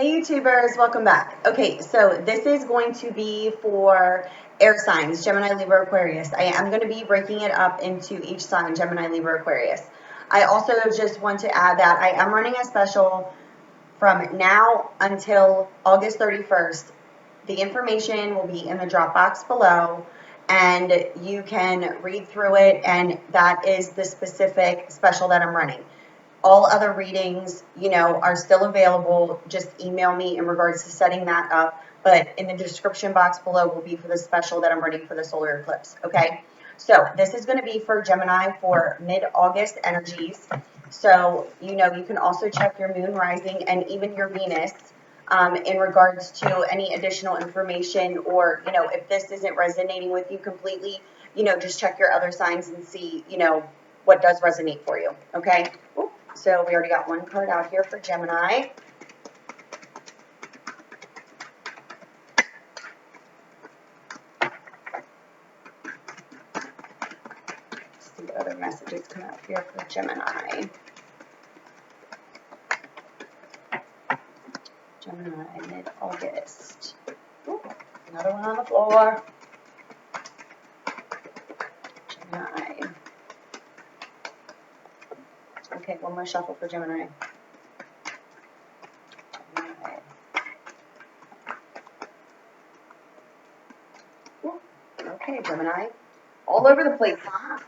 Hey YouTubers, welcome back. Okay, so this is going to be for air signs, Gemini, Libra, Aquarius. I am going to be breaking it up into each sign, Gemini, Libra, Aquarius. I also just want to add that I am running a special from now until August 31st. The information will be in the drop box below and you can read through it, and that is the specific special that I'm running. All other readings, are still available. Just email me in regards to setting that up. But in the description box below will be for the special that I'm running for the solar eclipse. Okay. So this is going to be for Gemini for mid-August energies. So, you can also check your moon rising and even your Venus in regards to any additional information, or, if this isn't resonating with you completely, just check your other signs and see, what does resonate for you. Okay. So we already got one card out here for Gemini. Let's see what other messages come out here for Gemini. Gemini, mid-August. Another one on the floor. Gemini. Okay, one more shuffle for Gemini. Okay, Gemini. All over the place, huh?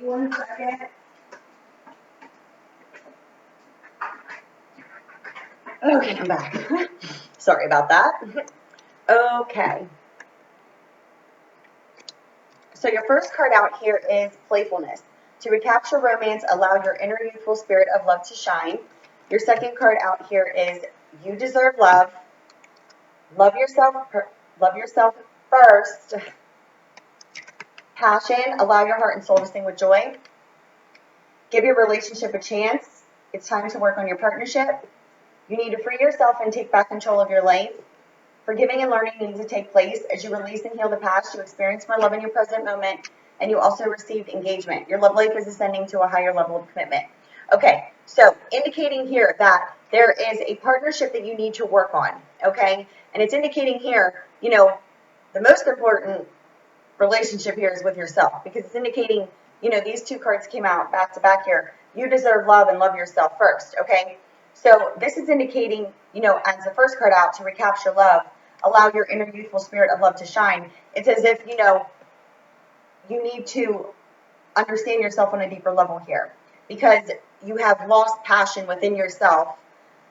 1 second. Okay, I'm back. Sorry about that. Okay. So your first card out here is playfulness. To recapture romance, allow your inner youthful spirit of love to shine. Your second card out here is you deserve love. Love yourself first. Passion, allow your heart and soul to sing with joy. Give your relationship a chance. It's time to work on your partnership. You need to free yourself and take back control of your life. Forgiving and learning needs to take place. As you release and heal the past, you experience more love in your present moment, and you also received engagement. Your love life is ascending to a higher level of commitment. Okay, so indicating here that there is a partnership that you need to work on, okay? And it's indicating here, the most important relationship here is with yourself, because it's indicating, these two cards came out back to back here. You deserve love and love yourself first, okay? So this is indicating, as the first card out, to recapture love, allow your inner youthful spirit of love to shine. It's as if, you need to understand yourself on a deeper level here, because you have lost passion within yourself,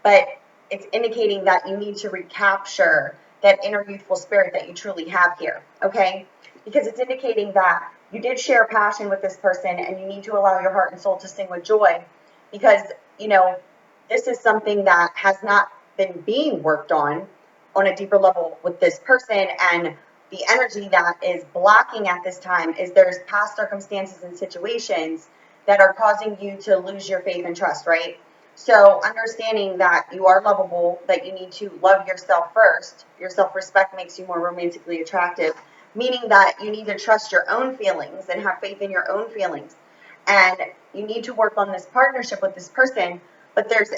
but it's indicating that you need to recapture that inner youthful spirit that you truly have here, okay? Because it's indicating that you did share passion with this person, and you need to allow your heart and soul to sing with joy, because, this is something that has not been being worked on a deeper level with this person. And the energy that is blocking at this time is there's past circumstances and situations that are causing you to lose your faith and trust, right? So understanding that you are lovable, that you need to love yourself first. Your self-respect makes you more romantically attractive, meaning that you need to trust your own feelings and have faith in your own feelings. And you need to work on this partnership with this person, but there's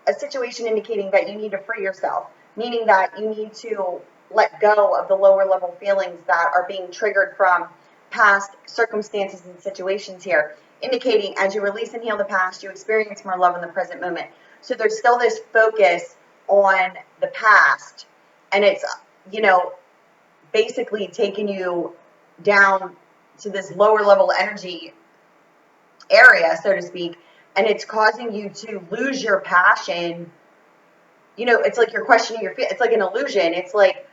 a situation indicating that you need to free yourself, meaning that you need to let go of the lower level feelings that are being triggered from past circumstances and situations here, indicating as you release and heal the past, you experience more love in the present moment. So there's still this focus on the past, and it's, basically taking you down to this lower level energy area, so to speak, and it's causing you to lose your passion. It's like you're questioning your it's like an illusion. It's like,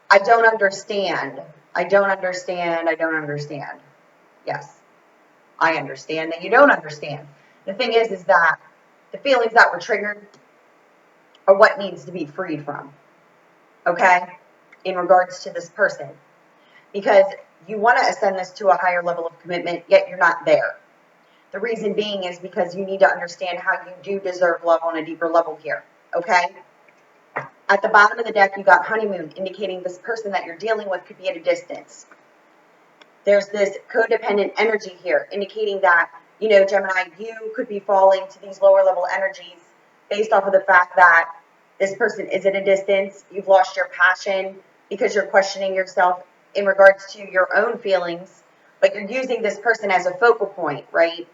I don't understand. I don't understand. I don't understand. Yes, I understand that you don't understand. The thing is that the feelings that were triggered are what needs to be freed from, okay, in regards to this person, because you want to ascend this to a higher level of commitment, yet you're not there. The reason being is because you need to understand how you do deserve love on a deeper level here, okay? At the bottom of the deck, you got honeymoon, indicating this person that you're dealing with could be at a distance. There's this codependent energy here, indicating that You know, Gemini, you could be falling to these lower level energies based off of the fact that this person is at a distance. You've lost your passion because you're questioning yourself in regards to your own feelings, but you're using this person as a focal point, right?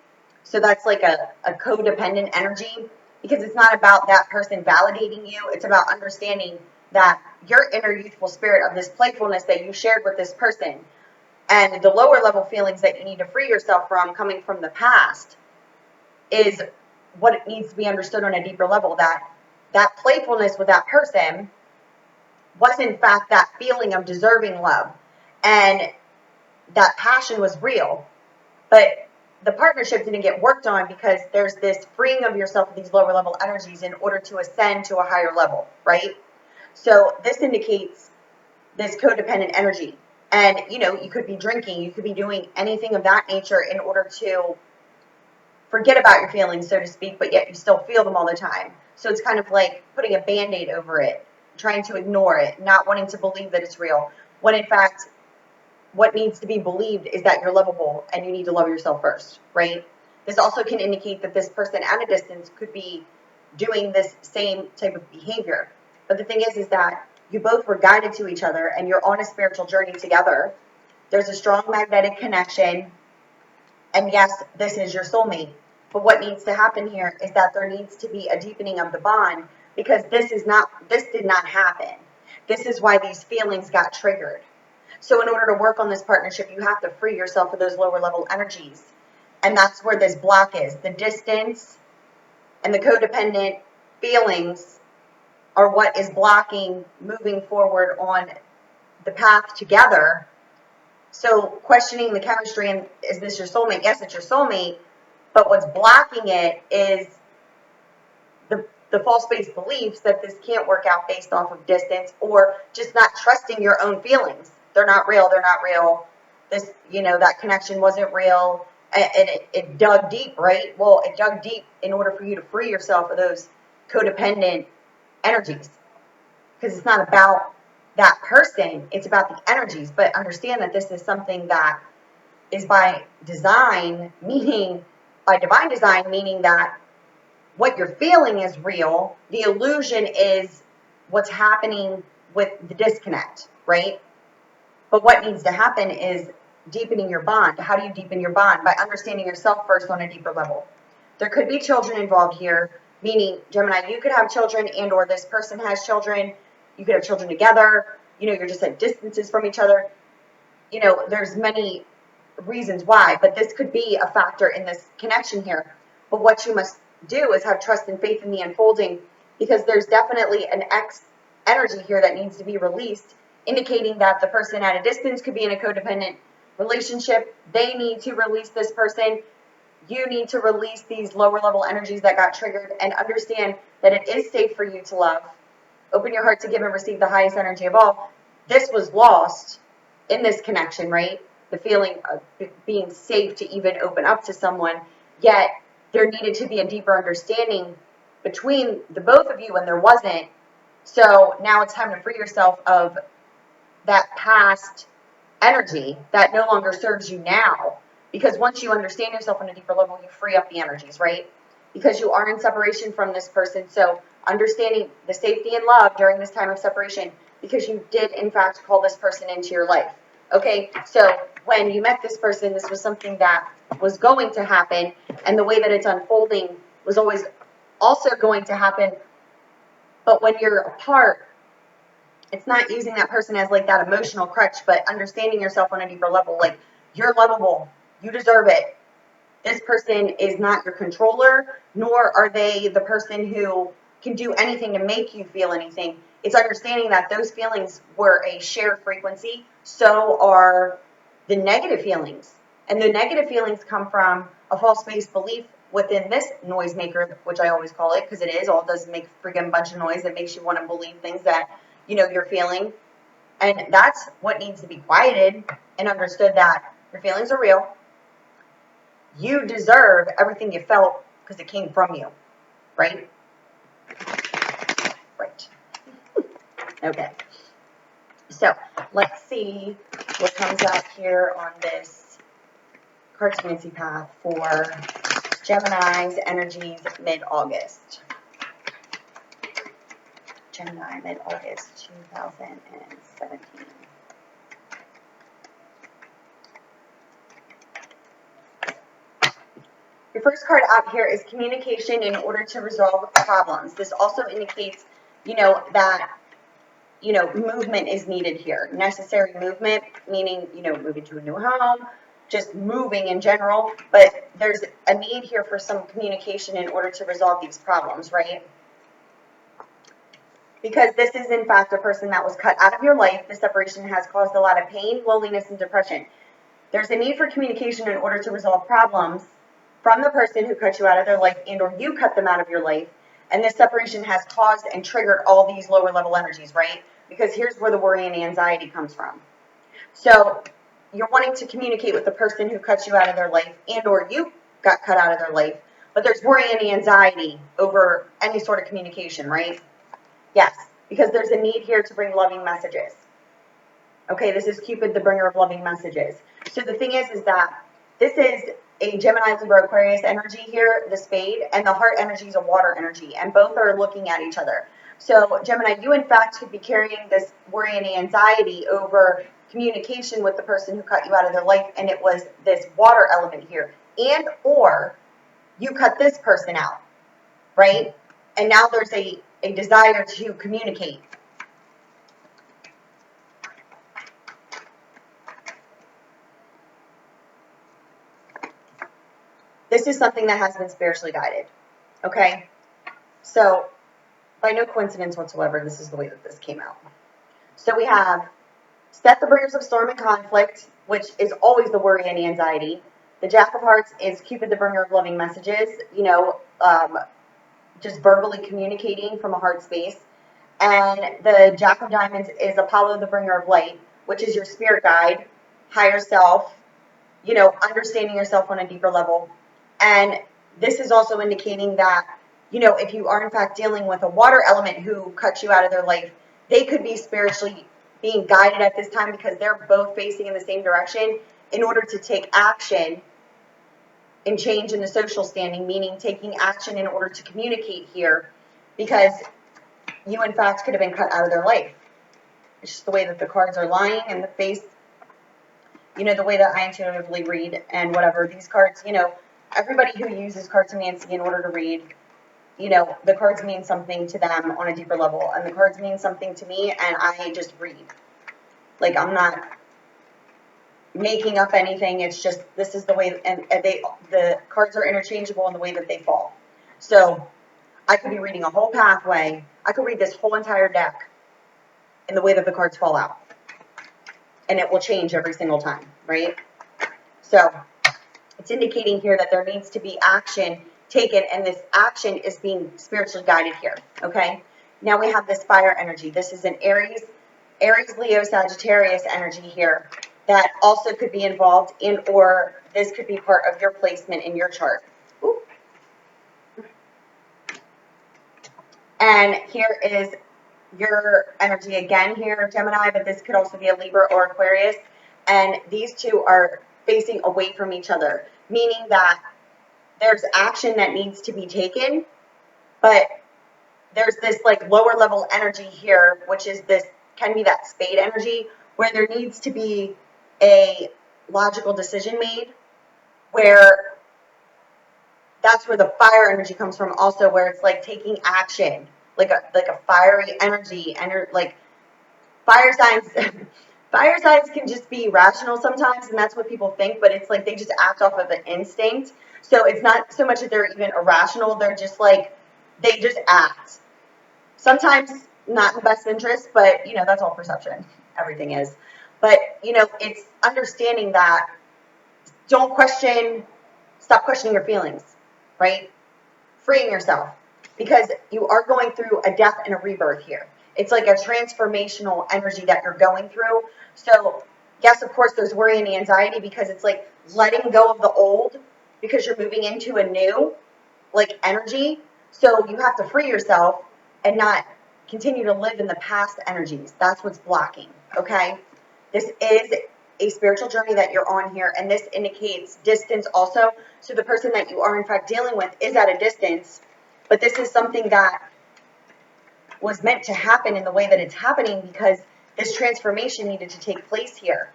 So that's like a codependent energy, because it's not about that person validating you. It's about understanding that your inner youthful spirit of this playfulness that you shared with this person and the lower level feelings that you need to free yourself from coming from the past is what it needs to be understood on a deeper level, that that playfulness with that person was in fact that feeling of deserving love, and that passion was real, but the partnership didn't get worked on because there's this freeing of yourself of these lower level energies in order to ascend to a higher level, right? So this indicates this codependent energy. And, you know, you could be drinking, you could be doing anything of that nature in order to forget about your feelings, so to speak, but yet you still feel them all the time. So it's kind of like putting a Band-Aid over it, trying to ignore it, not wanting to believe that it's real, when in fact, what needs to be believed is that you're lovable and you need to love yourself first, right? This also can indicate that this person at a distance could be doing this same type of behavior. But the thing is that you both were guided to each other and you're on a spiritual journey together. There's a strong magnetic connection. And yes, this is your soulmate. But what needs to happen here is that there needs to be a deepening of the bond, because this did not happen. This is why these feelings got triggered. So in order to work on this partnership, you have to free yourself of those lower level energies. And that's where this block is. The distance and the codependent feelings are what is blocking moving forward on the path together. So questioning the chemistry, and is this your soulmate? Yes, it's your soulmate. But what's blocking it is the false-based beliefs that this can't work out based off of distance, or just not trusting your own feelings. They're not real. They're not real. This, you know, that connection wasn't real. And it dug deep, right? Well, it dug deep in order for you to free yourself of those codependent energies. Because it's not about that person. It's about the energies. But understand that this is something that is by design, meaning by divine design, meaning that what you're feeling is real. The illusion is what's happening with the disconnect, right? But what needs to happen is deepening your bond. How do you deepen your bond? By understanding yourself first on a deeper level. There could be children involved here, meaning, Gemini, you could have children, and or this person has children. You could have children together. You know, you're just at distances from each other. You know, there's many reasons why, but this could be a factor in this connection here. But what you must do is have trust and faith in the unfolding, because there's definitely an X energy here that needs to be released, indicating that the person at a distance could be in a codependent relationship. They need to release this person. You need to release these lower level energies that got triggered, and understand that it is safe for you to love. Open your heart to give and receive the highest energy of all. This was lost in this connection, right? The feeling of being safe to even open up to someone, yet there needed to be a deeper understanding between the both of you, and there wasn't. So now it's time to free yourself of that past energy that no longer serves you now. Because once you understand yourself on a deeper level, you free up the energies, right? Because you are in separation from this person. So understanding the safety and love during this time of separation, because you did in fact call this person into your life. Okay, so when you met this person, this was something that was going to happen, and the way that it's unfolding was always also going to happen. But when you're apart, it's not using that person as like that emotional crutch, but understanding yourself on a deeper level. Like, you're lovable. You deserve it. This person is not your controller, nor are they the person who can do anything to make you feel anything. It's understanding that those feelings were a shared frequency. So are the negative feelings. And the negative feelings come from a false-based belief within this noisemaker, which I always call it, because it is. All it does is make a freaking bunch of noise that makes you want to believe things that, you know, you're feeling. And that's what needs to be quieted and understood, that your feelings are real. You deserve everything you felt because it came from you, right? Right. Okay. So let's see what comes out here on this cartomancy path for Gemini's energies mid-August. Gemini mid-August 2017. Your first card out here is communication in order to resolve problems. This also indicates, that, movement is needed here. Necessary movement, meaning, moving to a new home, just moving in general. But there's a need here for some communication in order to resolve these problems, right? Because this is, in fact, a person that was cut out of your life. The separation has caused a lot of pain, loneliness, and depression. There's a need for communication in order to resolve problems from the person who cut you out of their life and or you cut them out of your life. And this separation has caused and triggered all these lower level energies, right? Because here's where the worry and anxiety comes from. So you're wanting to communicate with the person who cut you out of their life and or you got cut out of their life. But there's worry and anxiety over any sort of communication, right? Yes, because there's a need here to bring loving messages. Okay, this is Cupid, the bringer of loving messages. So the thing is that this is a Gemini, Libra, Aquarius energy here, the spade, and the heart energy is a water energy, and both are looking at each other. So Gemini, you in fact could be carrying this worry and anxiety over communication with the person who cut you out of their life, and it was this water element here, and or you cut this person out, right? And now there's a desire to communicate. This is something that has been spiritually guided, okay? So, by no coincidence whatsoever, this is the way that this came out. So we have Set the bringers of storm and conflict, which is always the worry and the anxiety. The Jack of Hearts is Cupid, the bringer of loving messages, just verbally communicating from a heart space. And the Jack of Diamonds is Apollo, the bringer of light, which is your spirit guide, higher self, understanding yourself on a deeper level. And this is also indicating that, if you are in fact dealing with a water element who cuts you out of their life, they could be spiritually being guided at this time because they're both facing in the same direction in order to take action and change in the social standing, meaning taking action in order to communicate here because you in fact could have been cut out of their life. It's just the way that the cards are lying in the face, the way that I intuitively read and whatever. These cards, everybody who uses cartomancy in order to read, the cards mean something to them on a deeper level, and the cards mean something to me, and I just read. Like, I'm not making up anything. It's just, this is the way, and the cards are interchangeable in the way that they fall. So, I could be reading a whole pathway. I could read this whole entire deck in the way that the cards fall out. And it will change every single time, right? So, it's indicating here that there needs to be action taken, and this action is being spiritually guided here, okay? Now we have this fire energy. This is an Aries, Leo, Sagittarius energy here that also could be involved in, or this could be part of your placement in your chart. Ooh. And here is your energy again here, Gemini, but this could also be a Libra or Aquarius. And these two are facing away from each other, meaning that there's action that needs to be taken, but there's this like lower level energy here, which is this, can be that spade energy, where there needs to be a logical decision made, where that's where the fire energy comes from also, where it's like taking action, like a fiery energy, and like fire signs. Fire signs can just be rational sometimes, and that's what people think, but it's like they just act off of an instinct. So it's not so much that they're even irrational, they're just like, they just act. Sometimes not in the best interest, but, that's all perception. Everything is. But, it's understanding that stop questioning your feelings, right? Freeing yourself, because you are going through a death and a rebirth here. It's like a transformational energy that you're going through. So, yes, of course, there's worry and anxiety because it's like letting go of the old because you're moving into a new, like, energy. So you have to free yourself and not continue to live in the past energies. That's what's blocking, okay? This is a spiritual journey that you're on here, and this indicates distance also. So the person that you are in fact dealing with is at a distance, but this is something that was meant to happen in the way that it's happening because this transformation needed to take place here.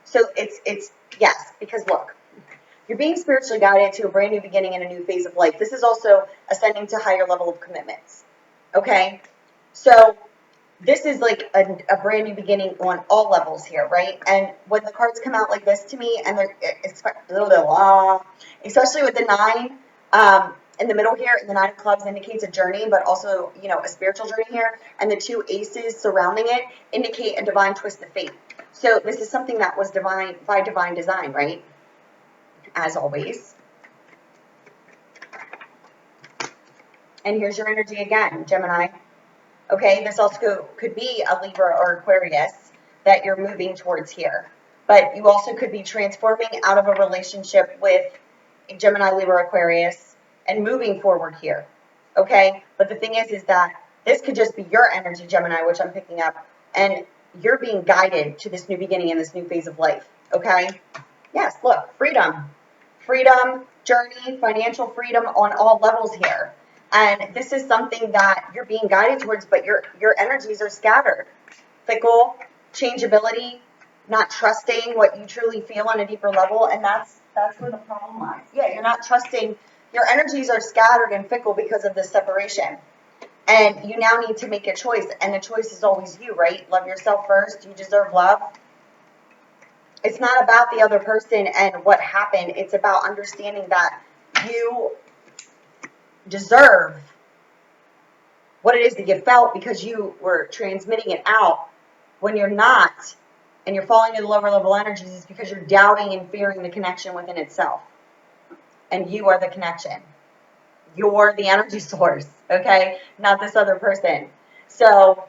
So it's yes, because look, you're being spiritually guided to a brand new beginning and a new phase of life. This is also ascending to higher level of commitments. Okay? So this is like a brand new beginning on all levels here, right? And when the cards come out like this to me, and they're especially with the 9 in the middle here, and the 9 of clubs indicates a journey, but also, you know, a spiritual journey here, and the 2 aces surrounding it indicate a divine twist of fate. So this is something that was divine by divine design, right? As always. And here's your energy again, Gemini. Okay, this also could be a Libra or Aquarius that you're moving towards here. But you also could be transforming out of a relationship with a Gemini, Libra, Aquarius and moving forward here. Okay, but the thing is that this could just be your energy, Gemini, which I'm picking up, and you're being guided to this new beginning and this new phase of life. Okay, yes, look, freedom, journey, financial freedom on all levels here. And this is something that you're being guided towards, but your energies are scattered. Fickle, changeability, not trusting what you truly feel on a deeper level, and that's where the problem lies. Yeah, you're not trusting. Your energies are scattered and fickle because of this separation. And you now need to make a choice, and the choice is always you, right? Love yourself first. You deserve love. It's not about the other person and what happened. It's about understanding that you deserve what it is that you felt because you were transmitting it out. When you're not, and you're falling into lower level energies, is because you're doubting and fearing the connection within itself. And you are the connection. You're the energy source, okay? Not this other person. So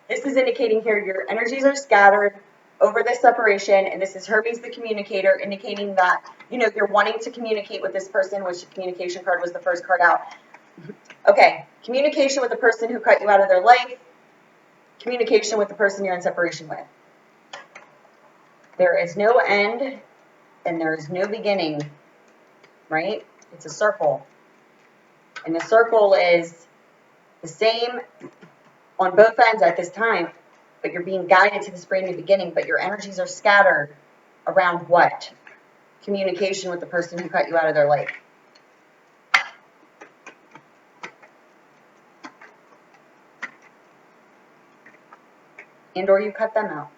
this is indicating here your energies are scattered over this separation, and this is Hermes the communicator, indicating that, you know, you're wanting to communicate with this person, which the communication card was the first card out. Okay, communication with the person who cut you out of their life, communication with the person you're in separation with. There is no end and there is no beginning, right? It's a circle. And the circle is the same on both ends at this time, but you're being guided to this brand new beginning, but your energies are scattered around what? Communication with the person who cut you out of their life. And or you cut them out.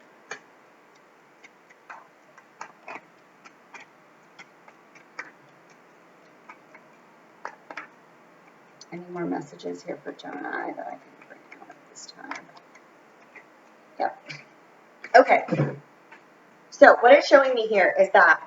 Any more messages here for Gemini that I can bring out at this time? Yep. Okay. So what it's showing me here is that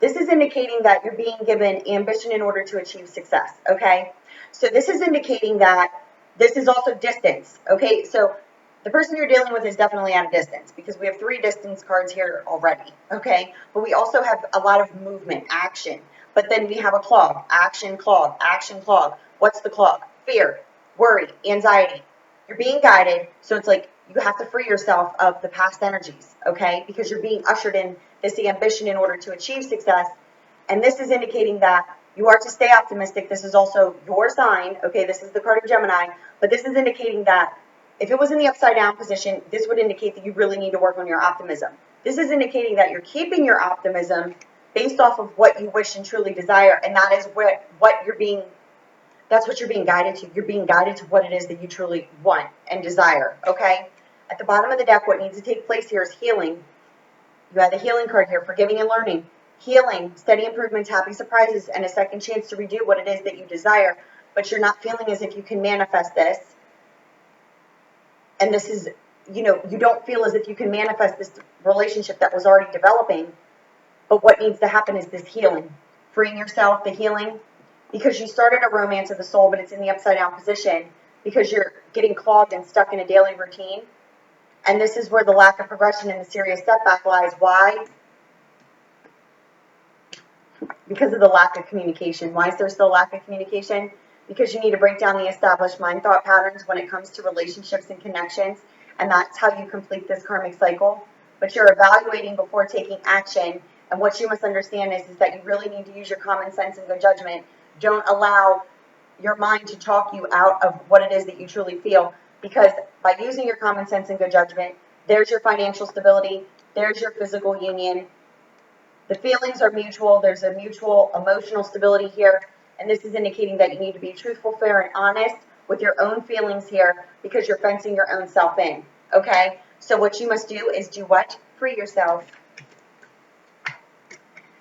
this is indicating that you're being given ambition in order to achieve success, okay? So this is indicating that this is also distance, okay? So the person you're dealing with is definitely at a distance because we have 3 distance cards here already, okay? But we also have a lot of movement, action. But then we have a clog, action, clog, action, clog. What's the clog? Fear, worry, anxiety. You're being guided, so it's like you have to free yourself of the past energies, okay? Because you're being ushered in this ambition in order to achieve success. And this is indicating that you are to stay optimistic. This is also your sign, okay? This is the card of Gemini, but this is indicating that if it was in the upside down position, this would indicate that you really need to work on your optimism. This is indicating that you're keeping your optimism based off of what you wish and truly desire, and that is what you're being, that's what you're being guided to. You're being guided to what it is that you truly want and desire, okay? At the bottom of the deck, what needs to take place here is healing. You have the healing card here, forgiving and learning. Healing, steady improvements, happy surprises, and a second chance to redo what it is that you desire, but you're not feeling as if you can manifest this. And this is, you know, you don't feel as if you can manifest this relationship that was already developing. But what needs to happen is this healing, freeing yourself, the healing, because you started a romance of the soul, but it's in the upside down position because you're getting clogged and stuck in a daily routine. And this is where the lack of progression and the serious setback lies. Why? Because of the lack of communication. Why is there still lack of communication? Because you need to break down the established mind thought patterns when it comes to relationships and connections. And that's how you complete this karmic cycle. but you're evaluating before taking action. And what you must understand is that you really need to use your common sense and good judgment. Don't allow your mind to talk you out of what it is that you truly feel, because by using your common sense and good judgment, there's your financial stability, there's your physical union. The feelings are mutual. There's a mutual emotional stability here. And this is indicating that you need to be truthful, fair, and honest with your own feelings here, because you're fencing your own self in. Okay? So what you must do is do what? Free yourself.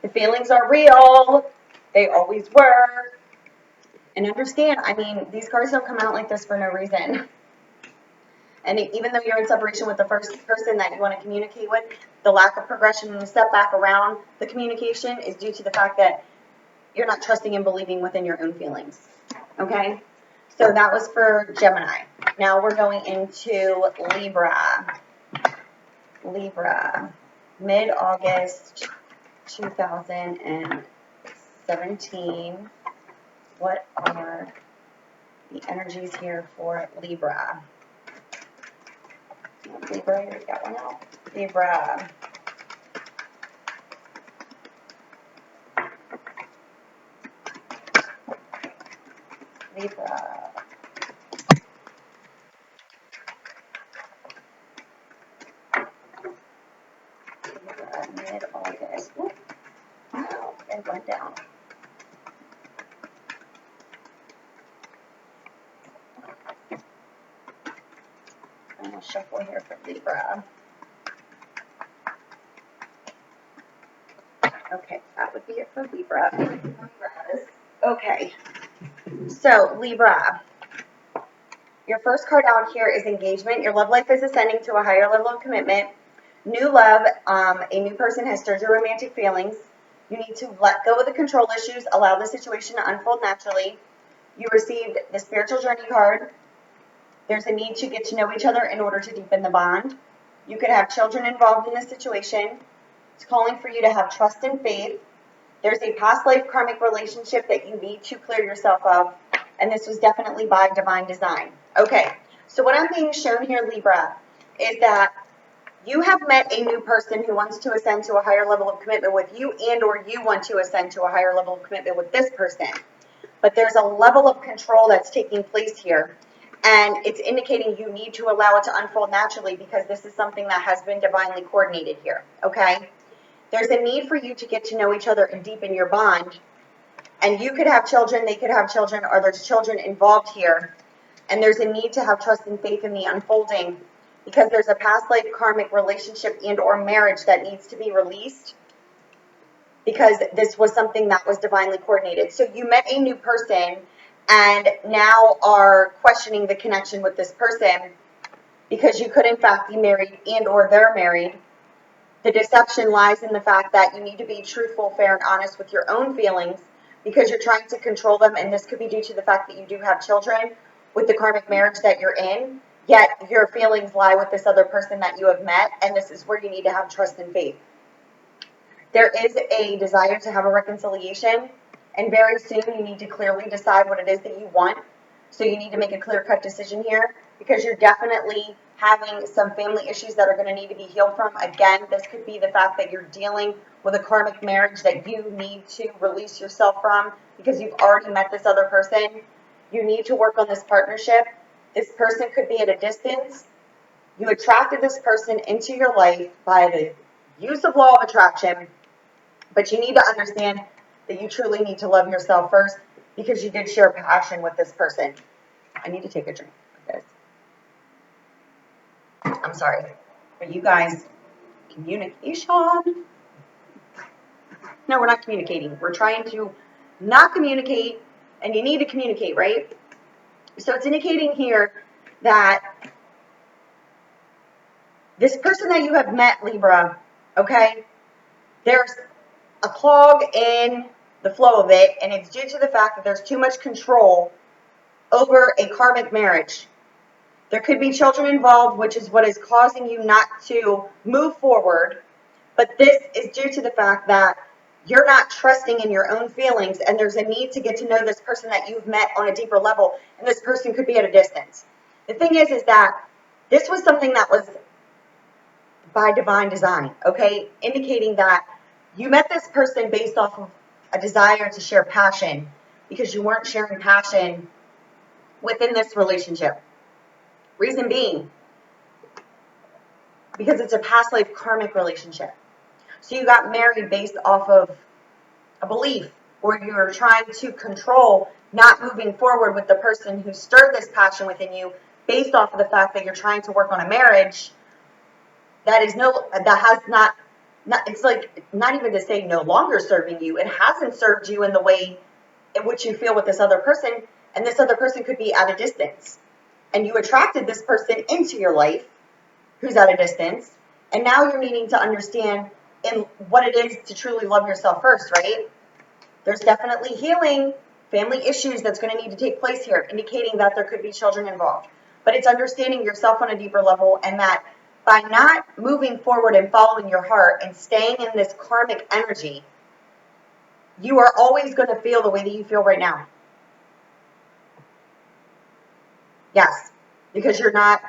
The feelings are real. They always were. And understand, I mean, these cards don't come out like this for no reason. And even though you're in separation with the first person that you want to communicate with, the lack of progression and the step back around the communication is due to the fact that you're not trusting and believing within your own feelings. Okay? So that was for Gemini. Now we're going into Libra. Libra. Mid-August 2017. What are the energies here for Libra? Libra, we got one out. Libra. Libra. Libra, mid-August. Wow, it went down. I'm going to shuffle here for Libra. Okay, that would be it for Libra. Okay, so Libra, your first card out here is engagement. Your love life is ascending to a higher level of commitment. New love, a new person has stirred your romantic feelings. You need to let go of the control issues, allow the situation to unfold naturally. You received the spiritual journey card. There's a need to get to know each other in order to deepen the bond. You could have children involved in this situation. It's calling for you to have trust and faith. There's a past life karmic relationship that you need to clear yourself of, and this was definitely by divine design. Okay, so what I'm being shown here, Libra, is that you have met a new person who wants to ascend to a higher level of commitment with you, and or you want to ascend to a higher level of commitment with this person. But there's a level of control that's taking place here, and it's indicating you need to allow it to unfold naturally, because this is something that has been divinely coordinated here, okay? There's a need for you to get to know each other and deepen your bond. And you could have children, they could have children, or there's children involved here. And there's a need to have trust and faith in the unfolding, because there's a past life karmic relationship and or marriage that needs to be released, because this was something that was divinely coordinated. So you met a new person and now are questioning the connection with this person, because you could in fact be married and or they're married. The deception lies in the fact that you need to be truthful, fair, and honest with your own feelings, because you're trying to control them, and this could be due to the fact that you do have children with the karmic marriage that you're in, yet your feelings lie with this other person that you have met, and this is where you need to have trust and faith. There is a desire to have a reconciliation, and very soon you need to clearly decide what it is that you want. So you need to make a clear-cut decision here, because you're definitely having some family issues that are going to need to be healed from. Again, this could be the fact that you're dealing with a karmic marriage that you need to release yourself from, because you've already met this other person. You need to work on this partnership. This person could be at a distance. You attracted this person into your life by the use of law of attraction, but you need to understand that you truly need to love yourself first, because you did share passion with this person. I need to take a drink of this. I'm sorry. But you guys, communication. No, we're not communicating. We're trying to not communicate, and you need to communicate, right? So it's indicating here that this person that you have met, Libra, okay, there's a clog in the flow of it, and it's due to the fact that there's too much control over a karmic marriage. There could be children involved, which is what is causing you not to move forward. But this is due to the fact that you're not trusting in your own feelings, and there's a need to get to know this person that you've met on a deeper level, and this person could be at a distance. The thing is that this was something that was by divine design, okay? Indicating that you met this person based off of a desire to share passion because you weren't sharing passion within this relationship. Reason being, because it's a past life karmic relationship. So you got married based off of a belief, or you're trying to control not moving forward with the person who stirred this passion within you based off of the fact that you're trying to work on a marriage that has not, it's like not even to say no longer serving you. It hasn't served you in the way in which you feel with this other person, and this other person could be at a distance. And you attracted this person into your life who's at a distance, and now you're needing to understand in what it is to truly love yourself first, right? There's definitely healing, family issues that's going to need to take place here, indicating that there could be children involved. But it's understanding yourself on a deeper level, and that by not moving forward and following your heart and staying in this karmic energy, you are always going to feel the way that you feel right now. Yes, because you're not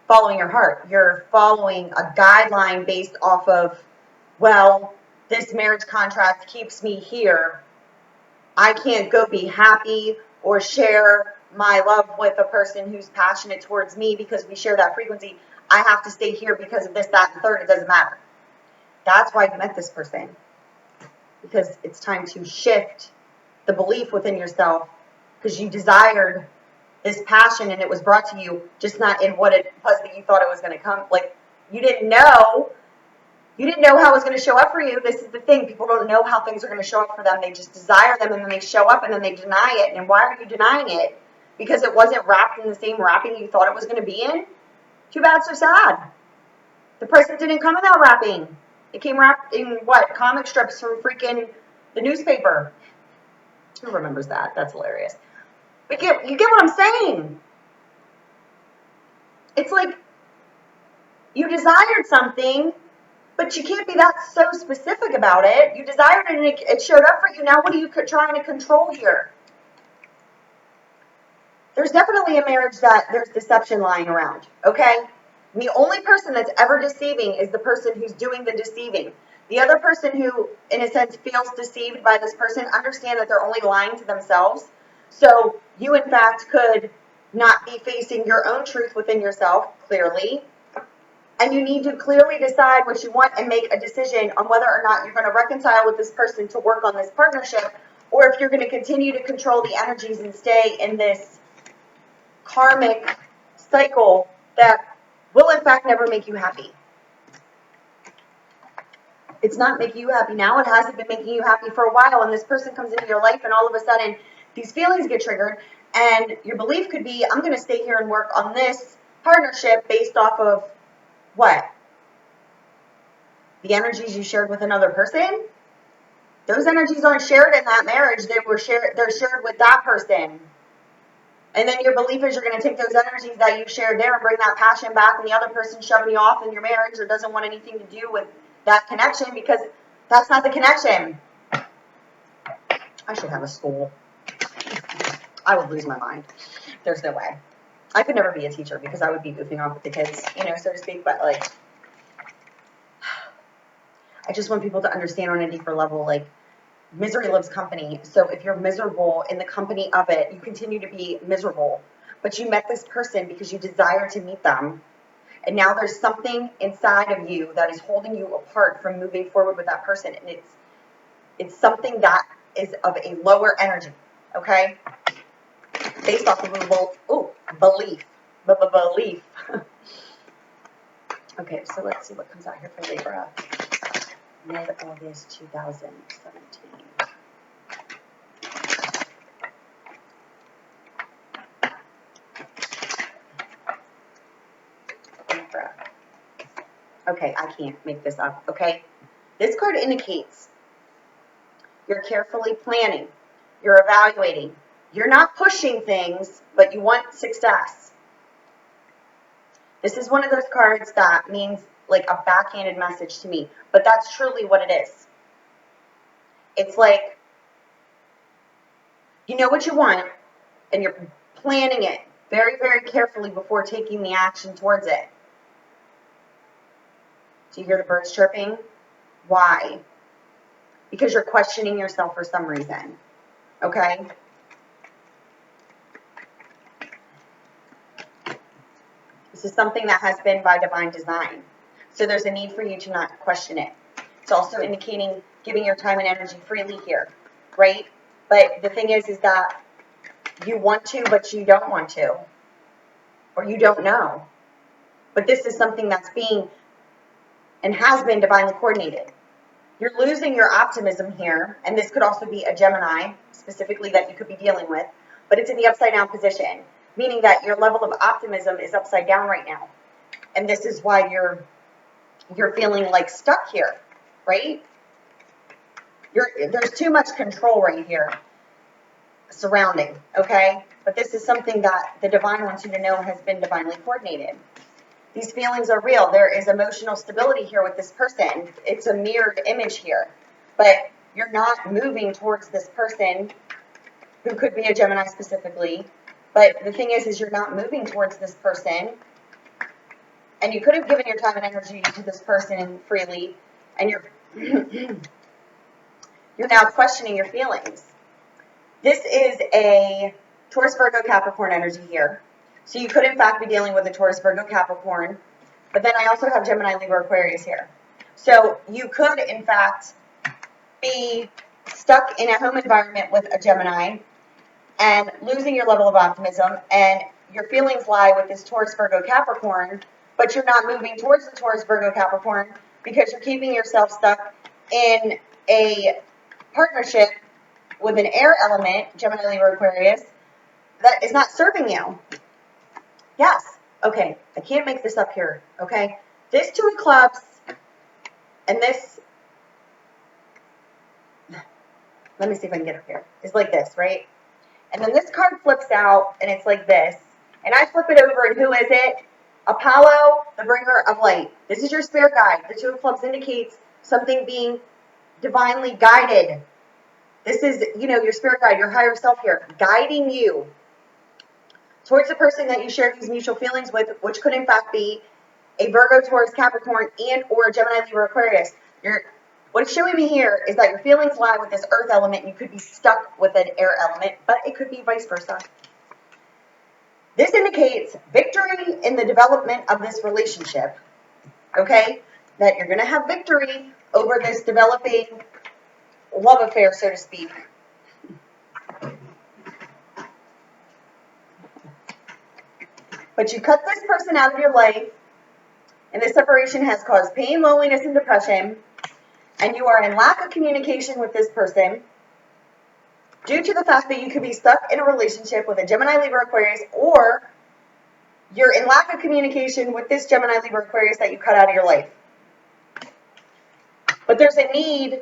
following your heart. You're following a guideline based off of, well, this marriage contract keeps me here. I can't go be happy or share my love with a person who's passionate towards me because we share that frequency. I have to stay here because of this, that, and third. It doesn't matter. That's why you met this person. Because it's time to shift the belief within yourself, because you desired this passion and it was brought to you, just not in what it was that you thought it was going to come. Like, you didn't know how it was going to show up for you. This is the thing. People don't know how things are going to show up for them. They just desire them, and then they show up, and then they deny it. And why are you denying it? Because it wasn't wrapped in the same wrapping you thought it was going to be in? Too bad, so sad. The present didn't come in that wrapping. It came wrapped in what? Comic strips from freaking the newspaper. Who remembers that? That's hilarious. But you get what I'm saying? It's like you desired something, but you can't be that so specific about it. You desired it and it showed up for you. Now what are you trying to control here? There's definitely a marriage that there's deception lying around, okay? And the only person that's ever deceiving is the person who's doing the deceiving. The other person who, in a sense, feels deceived by this person, understand that they're only lying to themselves. So you, in fact, could not be facing your own truth within yourself, clearly. And you need to clearly decide what you want and make a decision on whether or not you're going to reconcile with this person to work on this partnership, or if you're going to continue to control the energies and stay in this karmic cycle that will, in fact, never make you happy. It's not making you happy now. It hasn't been making you happy for a while. And this person comes into your life, and all of a sudden, these feelings get triggered. And your belief could be, I'm going to stay here and work on this partnership based off of what? The energies you shared with another person? Those energies aren't shared in that marriage. They're shared with that person. And then your belief is you're going to take those energies that you shared there and bring that passion back, and the other person shoving you off in your marriage or doesn't want anything to do with that connection because that's not the connection. I should have a school. I would lose my mind. There's no way. I could never be a teacher because I would be goofing off with the kids, so to speak. But, I just want people to understand on a deeper level, misery loves company. So if you're miserable in the company of it, you continue to be miserable. But you met this person because you desire to meet them. And now there's something inside of you that is holding you apart from moving forward with that person. And it's something that is of a lower energy, okay? Based off of belief. Belief. Okay, so let's see what comes out here for Libra. Mid-August 2017. Libra. Okay, I can't make this up, okay? This card indicates you're carefully planning. You're evaluating. You're not pushing things, but you want success. This is one of those cards that means like a backhanded message to me, but that's truly what it is. It's like, you know what you want, and you're planning it very, very carefully before taking the action towards it. Do you hear the birds chirping? Why? Because you're questioning yourself for some reason. Okay? This is something that has been by divine design. So there's a need for you to not question it. It's also indicating giving your time and energy freely here, right? But the thing is that you want to, but you don't want to. Or you don't know. But this is something that's being and has been divinely coordinated. You're losing your optimism here, and this could also be a Gemini, specifically, that you could be dealing with, but it's in the upside down position, meaning that your level of optimism is upside down right now. And this is why you're feeling like stuck here, right? There's too much control right here surrounding, okay? But this is something that the divine wants you to know has been divinely coordinated. These feelings are real. There is emotional stability here with this person. It's a mirrored image here. But you're not moving towards this person, who could be a Gemini specifically. But the thing is you're not moving towards this person. And you could have given your time and energy to this person freely. And you're now questioning your feelings. This is a Taurus, Virgo, Capricorn energy here. So you could, in fact, be dealing with a Taurus, Virgo, Capricorn. But then I also have Gemini, Libra, Aquarius here. So you could, in fact, be stuck in a home environment with a Gemini and losing your level of optimism. And your feelings lie with this Taurus, Virgo, Capricorn. But you're not moving towards the Taurus, Virgo, Capricorn because you're keeping yourself stuck in a partnership with an air element, Gemini, Libra, Aquarius, that is not serving you. Yes. Okay. I can't make this up here. Okay. This Two of Clubs and this, let me see if I can get up here. It's like this, right? And then this card flips out and it's like this. And I flip it over and who is it? Apollo, the bringer of light. This is your spirit guide. The Two of Clubs indicates something being divinely guided. This is, your spirit guide, your higher self here, guiding you towards the person that you share these mutual feelings with, which could in fact be a Virgo, Taurus, Capricorn, and or a Gemini, Libra, Aquarius. What it's showing me here is that your feelings lie with this earth element. You could be stuck with an air element, but it could be vice versa. This indicates victory in the development of this relationship, okay? That you're going to have victory over this developing love affair, so to speak. But you cut this person out of your life, and this separation has caused pain, loneliness, and depression, and you are in lack of communication with this person due to the fact that you could be stuck in a relationship with a Gemini, Libra, Aquarius, or you're in lack of communication with this Gemini, Libra, Aquarius that you cut out of your life. But there's a need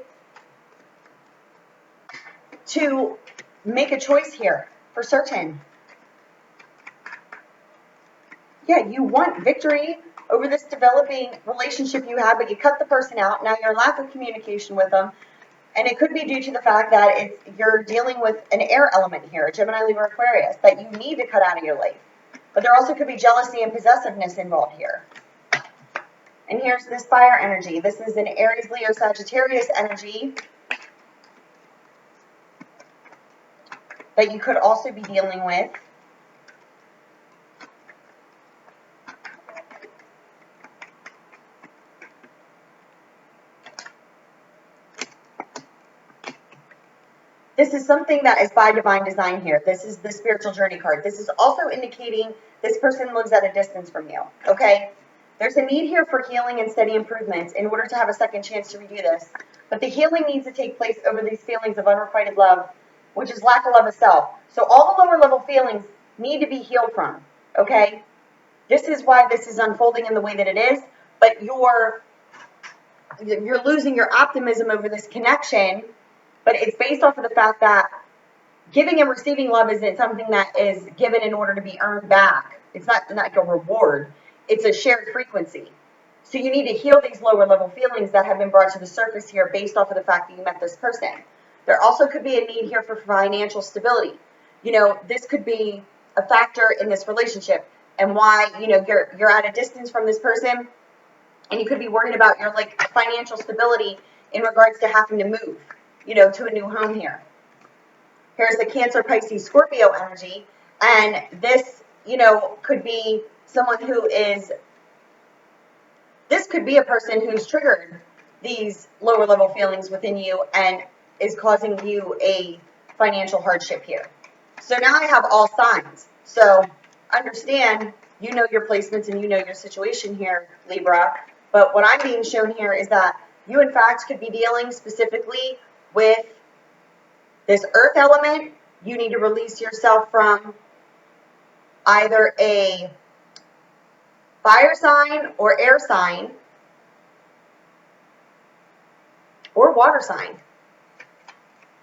to make a choice here for certain. Yeah, you want victory over this developing relationship you have, but you cut the person out. Now you're in lack of communication with them. And it could be due to the fact that you're dealing with an air element here, a Gemini, Libra, Aquarius, that you need to cut out of your life. But there also could be jealousy and possessiveness involved here. And here's this fire energy. This is an Aries, Leo, Sagittarius energy that you could also be dealing with. This is something that is by divine design here. This is the spiritual journey card. This is also indicating this person lives at a distance from you, okay? There's a need here for healing and steady improvements in order to have a second chance to redo this. But the healing needs to take place over these feelings of unrequited love, which is lack of love of self. So all the lower level feelings need to be healed from, okay? This is why this is unfolding in the way that it is, but you're losing your optimism over this connection. But it's based off of the fact that giving and receiving love isn't something that is given in order to be earned back. It's not like a reward. It's a shared frequency. So you need to heal these lower level feelings that have been brought to the surface here based off of the fact that you met this person. There also could be a need here for financial stability. This could be a factor in this relationship and why, you're at a distance from this person And you could be worried about your like financial stability in regards to having to move, you know, to a new home here. Here's the Cancer, Pisces, Scorpio energy. And this, you know, could be someone who is, this could be a person who's triggered these lower level feelings within you and is causing you a financial hardship here. So now I have all signs. So understand, you know your placements and you know your situation here, Libra. But what I'm being shown here is that you, in fact, could be dealing specifically with this earth element. You need to release yourself from either a fire sign or air sign or water sign.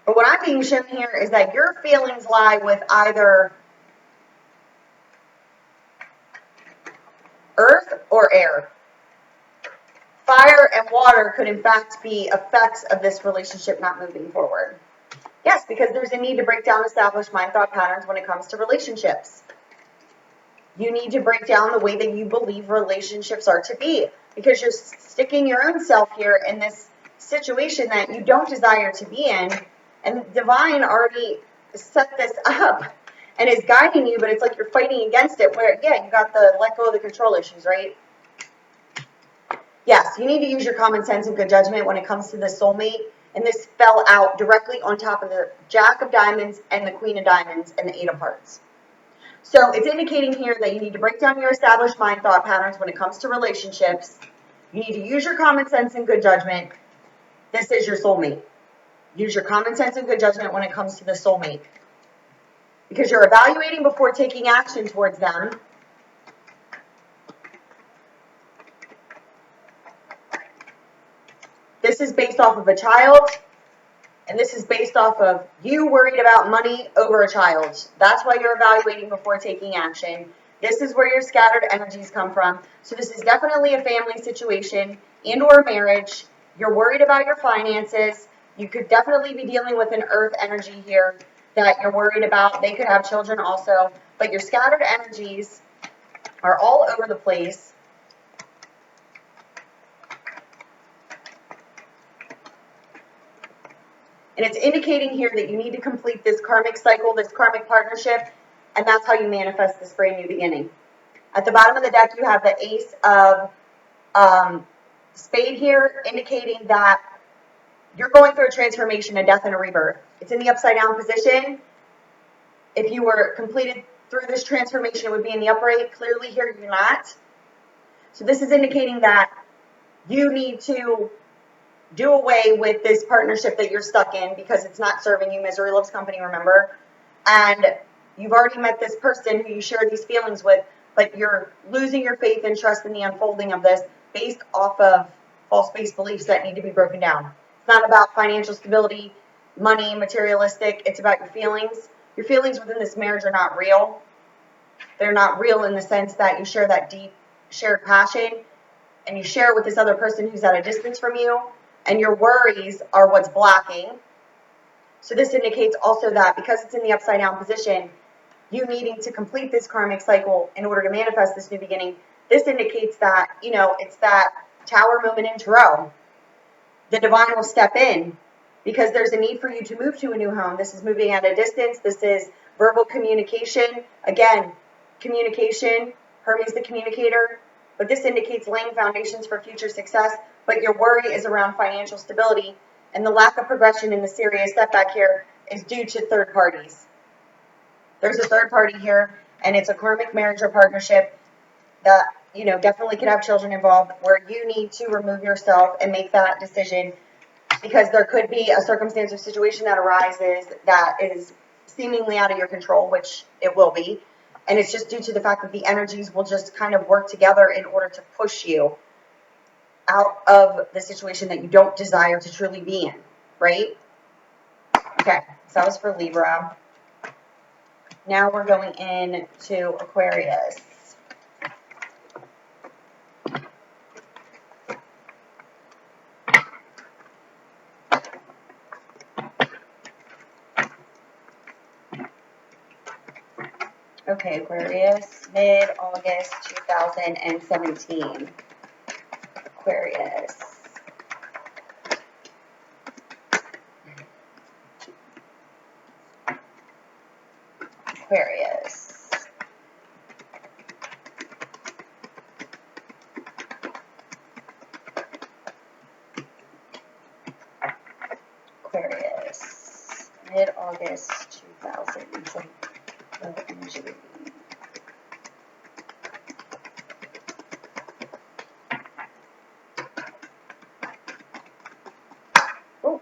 But what I'm being shown here is that your feelings lie with either earth or air. Fire and water could in fact be effects of this relationship not moving forward. Yes, because there's a need to break down established mind thought patterns when it comes to relationships. You need to break down the way that you believe relationships are to be, because you're sticking your own self here in this situation that you don't desire to be in, and divine already set this up and is guiding you, but it's like you're fighting against it, where, yeah, you got the let go of the control issues, right? Yes, you need to use your common sense and good judgment when it comes to the soulmate, and this fell out directly on top of the Jack of Diamonds and the Queen of Diamonds and the Eight of Hearts. So it's indicating here that you need to break down your established mind thought patterns when it comes to relationships. You need to use your common sense and good judgment. This is your soulmate. Use your common sense and good judgment when it comes to the soulmate, because you're evaluating before taking action towards them. This is based off of a child, and this is based off of you worried about money over a child. That's why you're evaluating before taking action. This is where your scattered energies come from. So this is definitely a family situation and or a marriage. You're worried about your finances. You could definitely be dealing with an earth energy here that you're worried about. They could have children also, but your scattered energies are all over the place. And it's indicating here that you need to complete this karmic cycle, this karmic partnership, and that's how you manifest this brand new beginning. At the bottom of the deck, you have the Ace of Spade here, indicating that you're going through a transformation, a death, and a rebirth. It's in the upside down position. If you were completed through this transformation, it would be in the upright. Clearly here, you're not. So this is indicating that you need to do away with this partnership that you're stuck in because it's not serving you. Misery loves company, remember? And you've already met this person who you share these feelings with, but you're losing your faith and trust in the unfolding of this based off of false-based beliefs that need to be broken down. It's not about financial stability, money, materialistic. It's about your feelings. Your feelings within this marriage are not real. They're not real in the sense that you share that deep shared passion and you share it with this other person who's at a distance from you, and your worries are what's blocking. So this indicates also that because it's in the upside down position, you needing to complete this karmic cycle in order to manifest this new beginning. This indicates that, you know, it's that Tower moment in Tarot. The divine will step in because there's a need for you to move to a new home. This is moving at a distance. This is verbal communication. Again, communication. Hermes the communicator. But this indicates laying foundations for future success. But your worry is around financial stability. And the lack of progression in the serious setback here is due to third parties. There's a third party here, and it's a karmic marriage or partnership that, you know, definitely could have children involved, where you need to remove yourself and make that decision, because there could be a circumstance or situation that arises that is seemingly out of your control, which it will be. And it's just due to the fact that the energies will just kind of work together in order to push you out of the situation that you don't desire to truly be in, right? Okay, so that was for Libra. Now we're going into Aquarius. Okay, Aquarius, mid-August 2017. Aquarius. Aquarius. Aquarius. Mid-August 2020. Energy. Oh.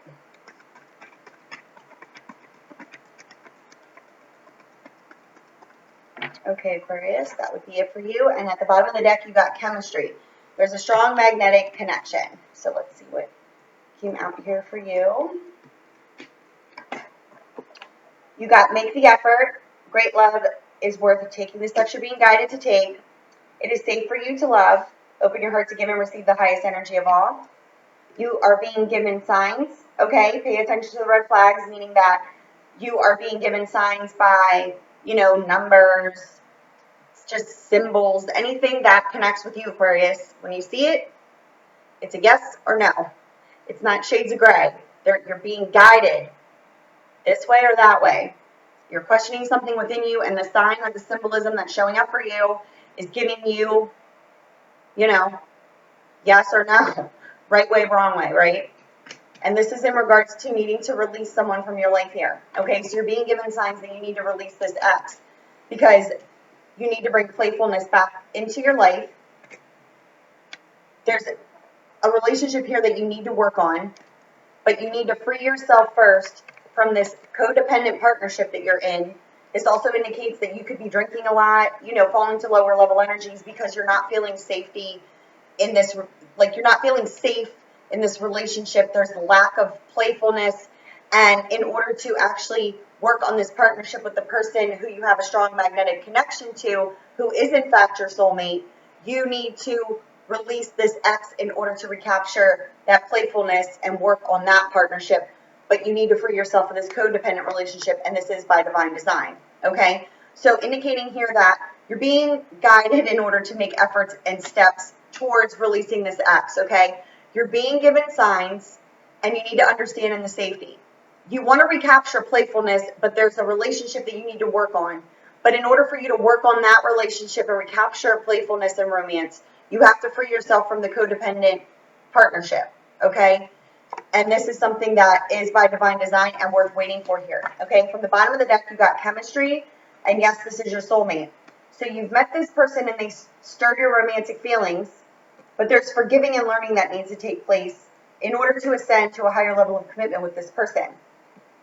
Okay, Aquarius, that would be it for you. And at the bottom of the deck, you got chemistry. There's a strong magnetic connection. So let's see what came out here for you. You got make the effort. Great love is worth taking the steps you're being guided to take. It is safe for you to love. Open your heart to give and receive the highest energy of all. You are being given signs, okay? Pay attention to the red flags, meaning that you are being given signs by, numbers, just symbols, anything that connects with you, Aquarius. When you see it, it's a yes or no. It's not shades of gray. You're being guided this way or that way. You're questioning something within you, and the sign or the symbolism that's showing up for you is giving you, yes or no, right way, wrong way, right? And this is in regards to needing to release someone from your life here. Okay, so you're being given signs that you need to release this ex because you need to bring playfulness back into your life. There's a relationship here that you need to work on, but you need to free yourself first from this codependent partnership that you're in. This also indicates that you could be drinking a lot, falling to lower level energies because you're not feeling safety in this, you're not feeling safe in this relationship. There's a lack of playfulness. And in order to actually work on this partnership with the person who you have a strong magnetic connection to, who is in fact your soulmate, you need to release this ex in order to recapture that playfulness and work on that partnership. But you need to free yourself of this codependent relationship, and this is by divine design, okay? So indicating here that you're being guided in order to make efforts and steps towards releasing this ex, okay? You're being given signs, and you need to understand in the safety. You want to recapture playfulness, but there's a relationship that you need to work on. But in order for you to work on that relationship and recapture playfulness and romance, you have to free yourself from the codependent partnership, okay? And this is something that is by divine design and worth waiting for here, okay? From the bottom of the deck, you got chemistry, and yes, this is your soulmate. So you've met this person and they stirred your romantic feelings, but there's forgiving and learning that needs to take place in order to ascend to a higher level of commitment with this person.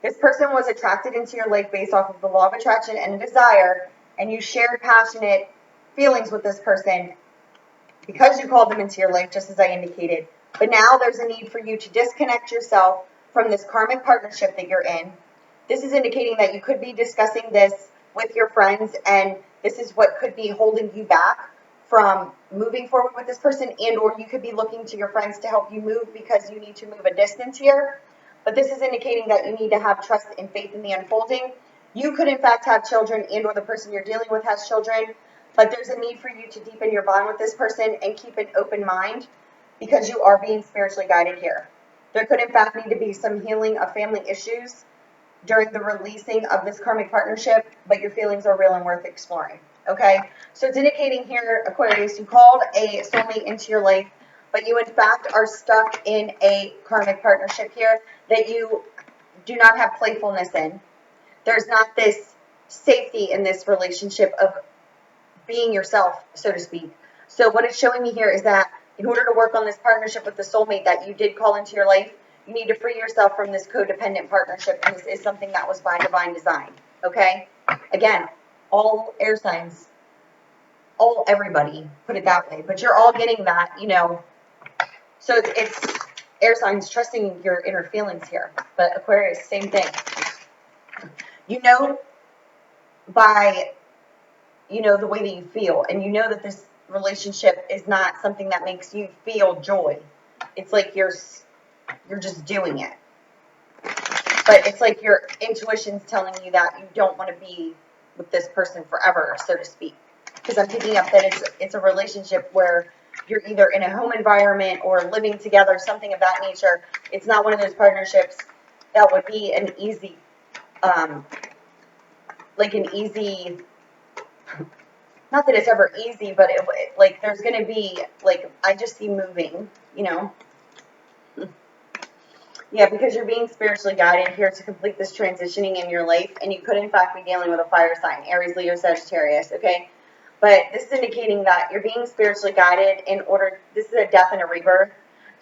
This person was attracted into your life based off of the law of attraction and a desire, and you shared passionate feelings with this person because you called them into your life, just as I indicated. But now there's a need for you to disconnect yourself from this karmic partnership that you're in. This is indicating that you could be discussing this with your friends, and this is what could be holding you back from moving forward with this person, and or you could be looking to your friends to help you move because you need to move a distance here. But this is indicating that you need to have trust and faith in the unfolding. You could in fact have children, and or the person you're dealing with has children, but there's a need for you to deepen your bond with this person and keep an open mind because you are being spiritually guided here. There could in fact need to be some healing of family issues during the releasing of this karmic partnership, but your feelings are real and worth exploring, okay? So it's indicating here, Aquarius, you called a soulmate into your life, but you in fact are stuck in a karmic partnership here that you do not have playfulness in. There's not this safety in this relationship of being yourself, so to speak. So what it's showing me here is that in order to work on this partnership with the soulmate that you did call into your life, you need to free yourself from this codependent partnership, and this is something that was by divine design, okay? Again, all air signs, everybody, put it that way, but you're all getting that, So it's air signs trusting your inner feelings here, but Aquarius, same thing. By the way that you feel, and that this relationship is not something that makes you feel joy. It's like you're just doing it, but it's like your intuition's telling you that you don't want to be with this person forever, so to speak, because I'm picking up that it's a relationship where you're either in a home environment or living together, something of that nature. It's not one of those partnerships that would be an easy, like an easy, not that it's ever easy, but like there's going to be, like, I just see moving, you know. Yeah, because you're being spiritually guided here to complete this transitioning in your life, and you could, in fact, be dealing with a fire sign, Aries, Leo, Sagittarius, okay? But this is indicating that you're being spiritually guided in order, this is a death and a rebirth,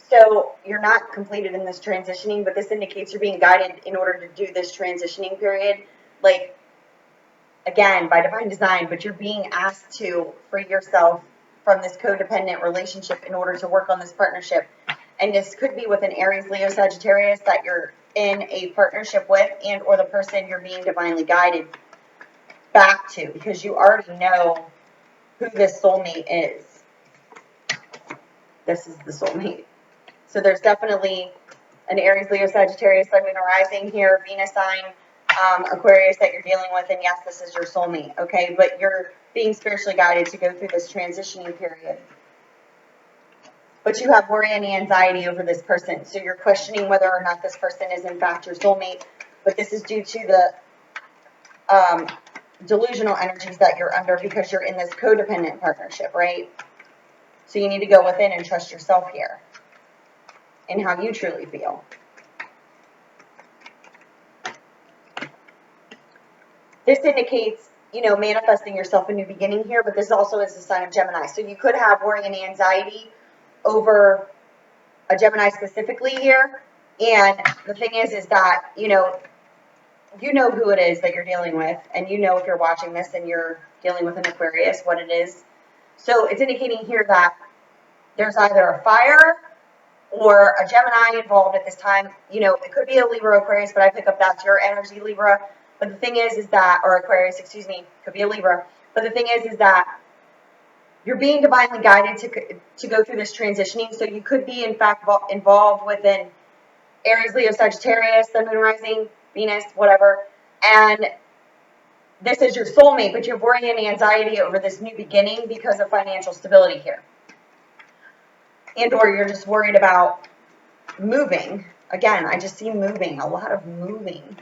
so you're not completed in this transitioning, but this indicates you're being guided in order to do this transitioning period, like, again, by divine design, but you're being asked to free yourself from this codependent relationship in order to work on this partnership. And this could be with an Aries, Leo, Sagittarius that you're in a partnership with, and or the person you're being divinely guided back to, because you already know who this soulmate is. This is the soulmate. So there's definitely an Aries, Leo, Sagittarius, Sun, Moon, Rising here, Venus sign, Aquarius that you're dealing with, and yes, this is your soulmate, okay? But you're being spiritually guided to go through this transitioning period. But you have worry and anxiety over this person. So you're questioning whether or not this person is in fact your soulmate. But this is due to the delusional energies that you're under because you're in this codependent partnership, right? So you need to go within and trust yourself here and how you truly feel. This indicates, you know, manifesting yourself a new beginning here, but this also is a sign of Gemini. So you could have worry and anxiety over a Gemini specifically here. And the thing is that, you know who it is that you're dealing with, and you know if you're watching this and you're dealing with an Aquarius, what it is. So it's indicating here that there's either a fire or a Gemini involved at this time. You know, it could be a Libra or Aquarius, but I pick up that's your energy, Libra. But the thing is that, or Aquarius, excuse me, could be a Libra. But the thing is that you're being divinely guided to go through this transitioning. So you could be, in fact, involved with an Aries, Leo, Sagittarius, Sun, Moon, Rising, Venus, whatever. And this is your soulmate, but you're worrying and anxiety over this new beginning because of financial stability here. And or you're just worried about moving. Again, I just see moving, a lot of moving.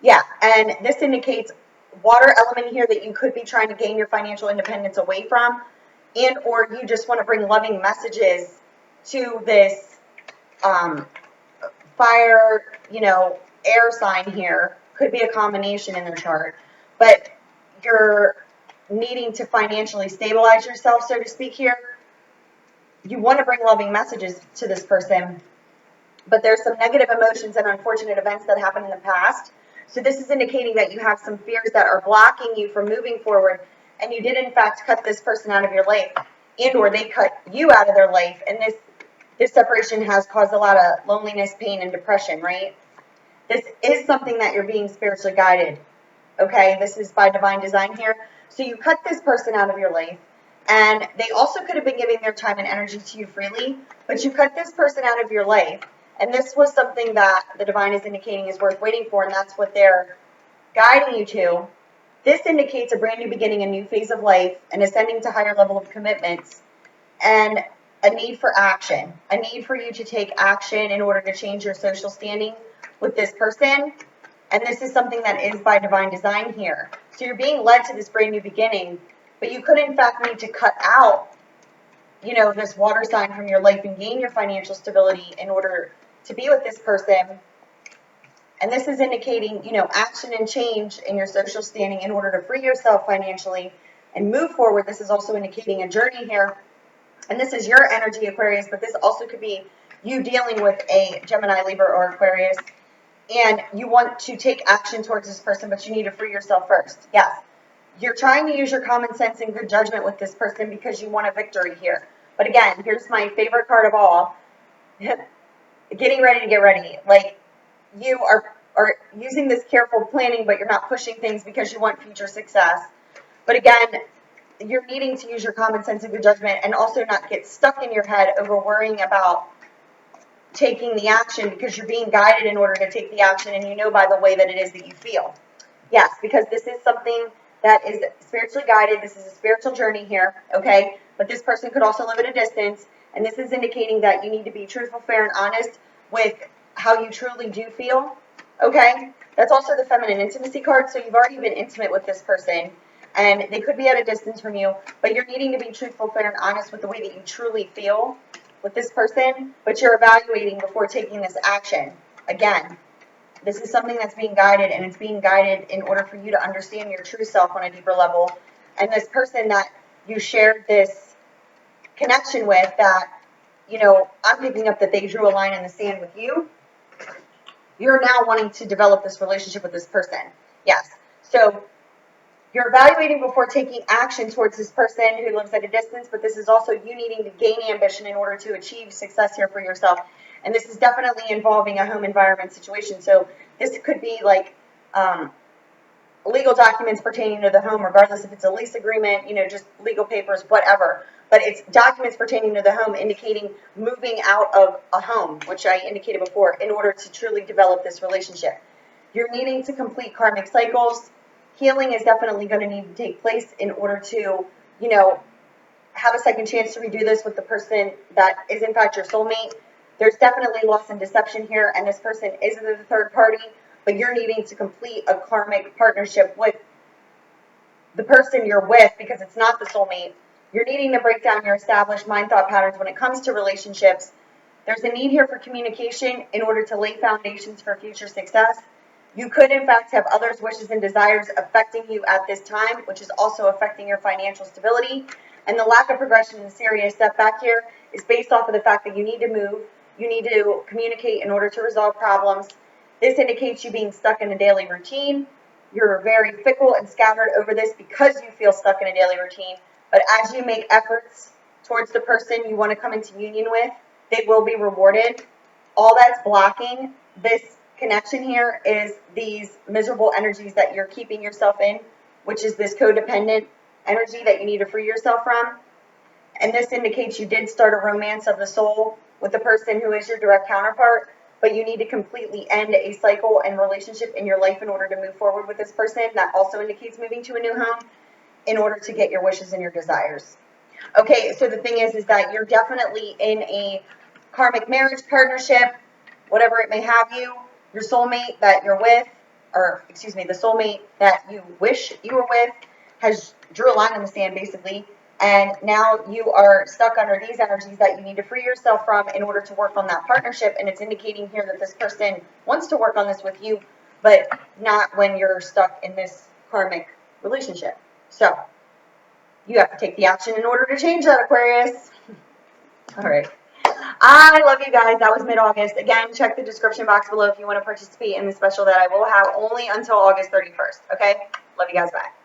Yeah, and this indicates water element here that you could be trying to gain your financial independence away from, and or you just want to bring loving messages to this fire, you know, air sign here. Could be a combination in their chart, but you're needing to financially stabilize yourself, so to speak here. You want to bring loving messages to this person, but there's some negative emotions and unfortunate events that happened in the past. So this is indicating that you have some fears that are blocking you from moving forward, and you did in fact cut this person out of your life, and or they cut you out of their life, and this separation has caused a lot of loneliness, pain, and depression, right? This is something that you're being spiritually guided, okay? This is by divine design here. So you cut this person out of your life, and they also could have been giving their time and energy to you freely, but you cut this person out of your life, and this was something that the divine is indicating is worth waiting for, and that's what they're guiding you to. This indicates a brand new beginning, a new phase of life, an ascending to higher level of commitments, and a need for action, a need for you to take action in order to change your social standing with this person. And this is something that is by divine design here. So you're being led to this brand new beginning, but you could in fact need to cut out, you know, this water sign from your life and gain your financial stability in order to be with this person. And this is indicating, you know, action and change in your social standing in order to free yourself financially and move forward. This is also indicating a journey here. And this is your energy, Aquarius, but this also could be you dealing with a Gemini, Libra, or Aquarius. And you want to take action towards this person, but you need to free yourself first. Yes, you're trying to use your common sense and good judgment with this person because you want a victory here. But again, here's my favorite card of all. Getting ready to get ready. Like, you are using this careful planning, but you're not pushing things because you want future success. But again, you're needing to use your common sense and good judgment and also not get stuck in your head over worrying about taking the action because you're being guided in order to take the action, and you know by the way that it is that you feel. Yes, because this is something that is spiritually guided. This is a spiritual journey here, okay? But this person could also live at a distance, and this is indicating that you need to be truthful, fair, and honest with how you truly do feel, okay? That's also the feminine intimacy card, so you've already been intimate with this person, and they could be at a distance from you, but you're needing to be truthful, fair, and honest with the way that you truly feel with this person, but you're evaluating before taking this action. Again, this is something that's being guided, and it's being guided in order for you to understand your true self on a deeper level. And this person that you shared this connection with, that, you know, I'm picking up that they drew a line in the sand with you, you're now wanting to develop this relationship with this person. Yes. So you're evaluating before taking action towards this person who lives at a distance, but this is also you needing to gain ambition in order to achieve success here for yourself. And this is definitely involving a home environment situation. So this could be like legal documents pertaining to the home, regardless if it's a lease agreement, you know, just legal papers, whatever. But it's documents pertaining to the home indicating moving out of a home, which I indicated before, in order to truly develop this relationship. You're needing to complete karmic cycles. Healing is definitely going to need to take place in order to, you know, have a second chance to redo this with the person that is in fact your soulmate. There's definitely loss and deception here, and this person is the third party, but you're needing to complete a karmic partnership with the person you're with because it's not the soulmate. You're needing to break down your established mind thought patterns when it comes to relationships. There's a need here for communication in order to lay foundations for future success. You could, in fact, have others' wishes and desires affecting you at this time, which is also affecting your financial stability. And the lack of progression and serious step back here is based off of the fact that you need to move, you need to communicate in order to resolve problems. This indicates you being stuck in a daily routine. You're very fickle and scattered over this because you feel stuck in a daily routine. But as you make efforts towards the person you want to come into union with, they will be rewarded. All that's blocking this connection here is these miserable energies that you're keeping yourself in, which is this codependent energy that you need to free yourself from. And this indicates you did start a romance of the soul with the person who is your direct counterpart, but you need to completely end a cycle and relationship in your life in order to move forward with this person. That also indicates moving to a new home in order to get your wishes and your desires. Okay, so the thing is that you're definitely in a karmic marriage partnership, whatever it may have you. Your soulmate that you're with, or excuse me, the soulmate that you wish you were with has drew a line in the sand basically, and now you are stuck under these energies that you need to free yourself from in order to work on that partnership. And it's indicating here that this person wants to work on this with you, but not when you're stuck in this karmic relationship. So you have to take the action in order to change that, Aquarius. All right. I love you guys. That was mid-August. Again, check the description box below if you want to participate in the special that I will have only until August 31st. Okay? Love you guys. Bye.